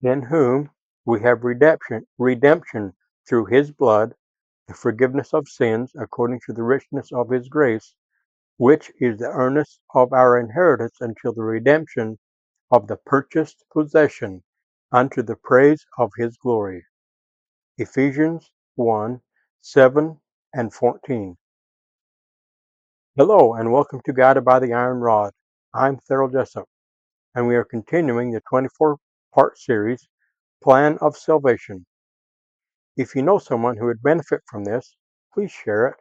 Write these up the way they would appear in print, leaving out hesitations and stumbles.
in whom we have redemption through his blood, the forgiveness of sins according to the richness of his grace, which is the earnest of our inheritance until the redemption of the purchased possession unto the praise of his glory. Ephesians 1:7 and 14. Hello and welcome to Guided by the Iron Rod. I'm Thurl Jessup, and we are continuing the 24-part series, Plan of Salvation. If you know someone who would benefit from this, please share it,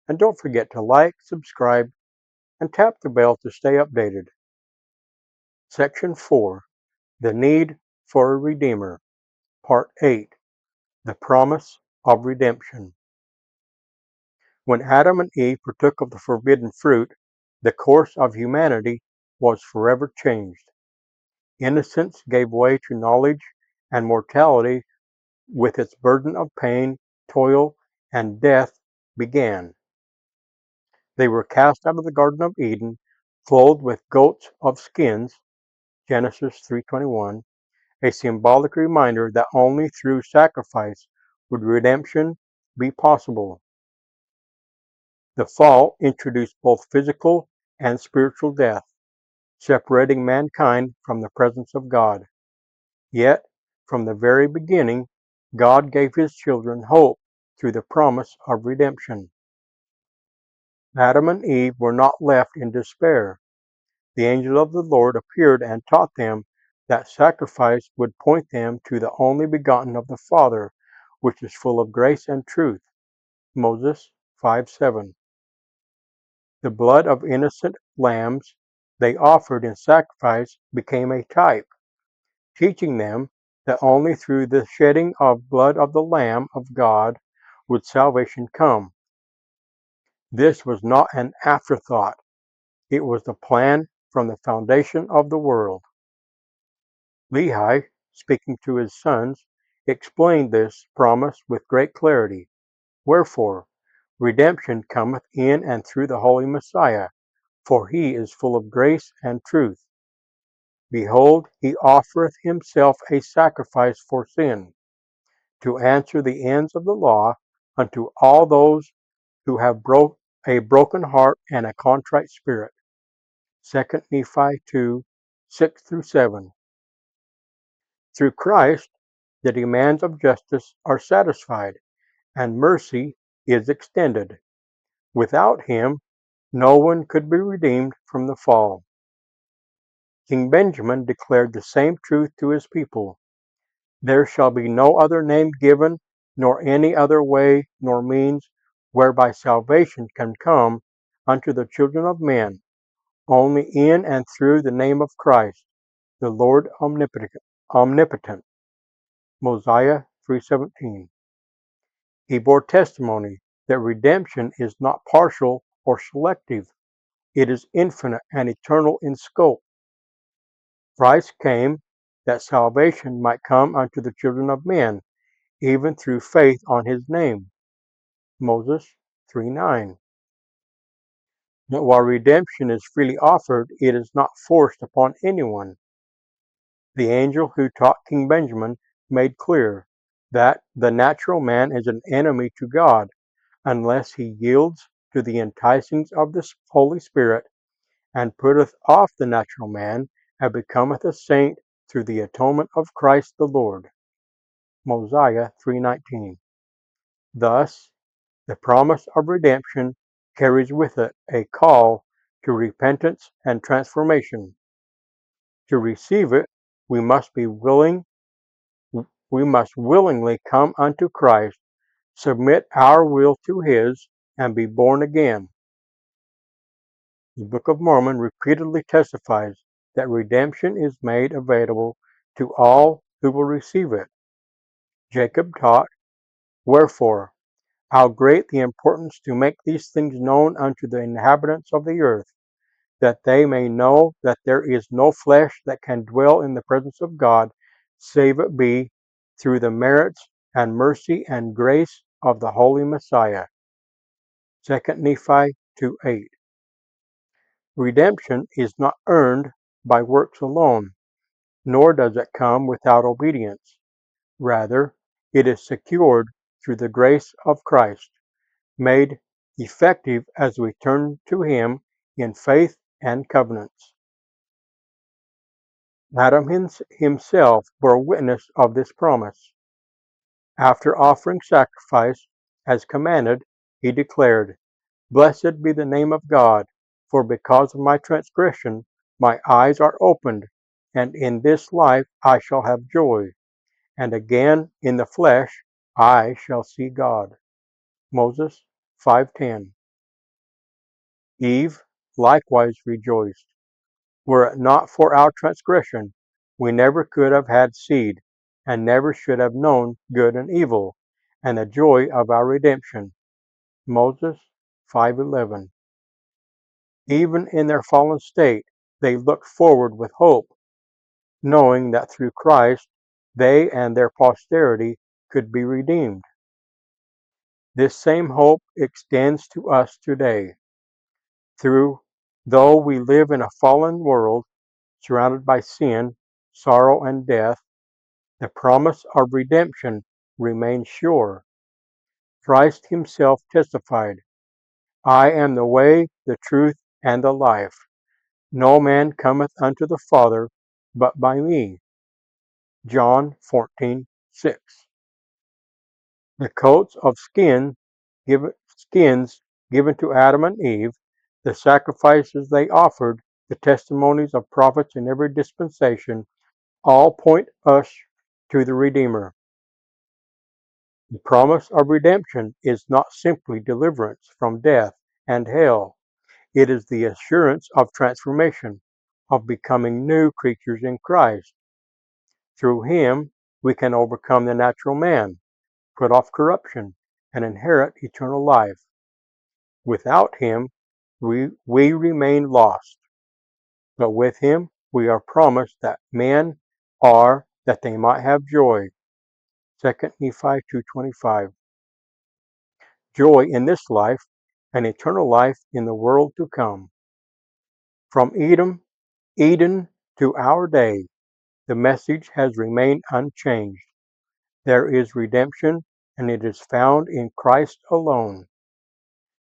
and don't forget to like, subscribe, and tap the bell to stay updated. Section 4, The Need for a Redeemer, Part 8, The Promise of Redemption. When Adam and Eve partook of the forbidden fruit, the course of humanity was forever changed. Innocence gave way to knowledge, and mortality, with its burden of pain, toil, and death, began. They were cast out of the Garden of Eden, clothed with goats of skins, Genesis 3:21, a symbolic reminder that only through sacrifice would redemption be possible. The fall introduced both physical and spiritual death, separating mankind from the presence of God. Yet, from the very beginning, God gave his children hope through the promise of redemption. Adam and Eve were not left in despair. The angel of the Lord appeared and taught them that sacrifice would point them to the only begotten of the Father, which is full of grace and truth. Moses 5:7. The blood of innocent lambs they offered in sacrifice became a type, teaching them that only through the shedding of blood of the Lamb of God would salvation come. This was not an afterthought. It was the plan from the foundation of the world. Lehi, speaking to his sons, explained this promise with great clarity. Wherefore, redemption cometh in and through the Holy Messiah, for he is full of grace and truth. Behold, he offereth himself a sacrifice for sin, to answer the ends of the law unto all those who have a broken heart and a contrite spirit. 2 Nephi 2:6-7. Through Christ, the demands of justice are satisfied, and mercy is extended. Without him, no one could be redeemed from the fall. King Benjamin declared the same truth to his people. There shall be no other name given, nor any other way nor means, whereby salvation can come unto the children of men, only in and through the name of Christ, the Lord omnipotent. Mosiah 3:17. He bore testimony that redemption is not partial or selective. It is infinite and eternal in scope. Christ came that salvation might come unto the children of men, even through faith on his name. Moses 3:9. But while redemption is freely offered, it is not forced upon anyone. The angel who taught King Benjamin made clear that the natural man is an enemy to God unless he yields to the enticings of the Holy Spirit, and putteth off the natural man, and becometh a saint through the atonement of Christ the Lord. Mosiah 3:19. Thus, the promise of redemption carries with it a call to repentance and transformation. To receive it, we must willingly come unto Christ, submit our will to his, and be born again. The Book of Mormon repeatedly testifies that redemption is made available to all who will receive it. Jacob taught, Wherefore, how great the importance to make these things known unto the inhabitants of the earth, that they may know that there is no flesh that can dwell in the presence of God, save it be through the merits and mercy and grace of the Holy Messiah. 2 Nephi 2:8. Redemption is not earned by works alone. nor does it come without obedience. Rather, it is secured through the grace of Christ, made effective as we turn to Him in faith and covenants. Adam himself bore witness of this promise. After offering sacrifice as commanded, he declared, "Blessed be the name of God, for because of my transgression my eyes are opened, and in this life I shall have joy, and again in the flesh I shall see God." Moses 5:10. Eve likewise rejoiced. Were it not for our transgression, we never could have had seed, and never should have known good and evil, and the joy of our redemption. Moses 5:11. Even in their fallen state, they looked forward with hope, knowing that through Christ they and their posterity could be redeemed. This same hope extends to us today. Though we live in a fallen world, surrounded by sin, sorrow, and death, the promise of redemption remains sure. Christ himself testified, "I am the way, the truth, and the life. No man cometh unto the Father but by me." John 14:6. The coats of skins given to Adam and Eve, the sacrifices they offered, the testimonies of prophets in every dispensation, all point us to the Redeemer. The promise of redemption is not simply deliverance from death and hell. It is the assurance of transformation, of becoming new creatures in Christ. Through Him, we can overcome the natural man, put off corruption, and inherit eternal life. Without Him, we remain lost. But with Him, we are promised that men are that they might have joy. 2 Nephi 2:25. Joy in this life and eternal life in the world to come. From Eden to our day, the message has remained unchanged. There is redemption, and it is found in Christ alone.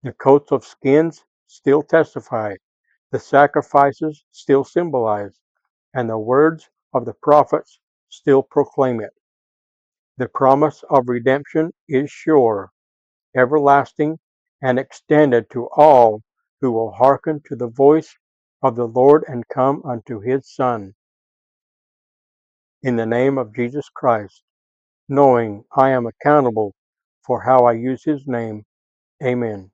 The coats of skins still testify, the sacrifices still symbolize, and the words of the prophets still proclaim it. The promise of redemption is sure, everlasting, and extended to all who will hearken to the voice of the Lord and come unto His Son. In the name of Jesus Christ, knowing I am accountable for how I use His name. Amen.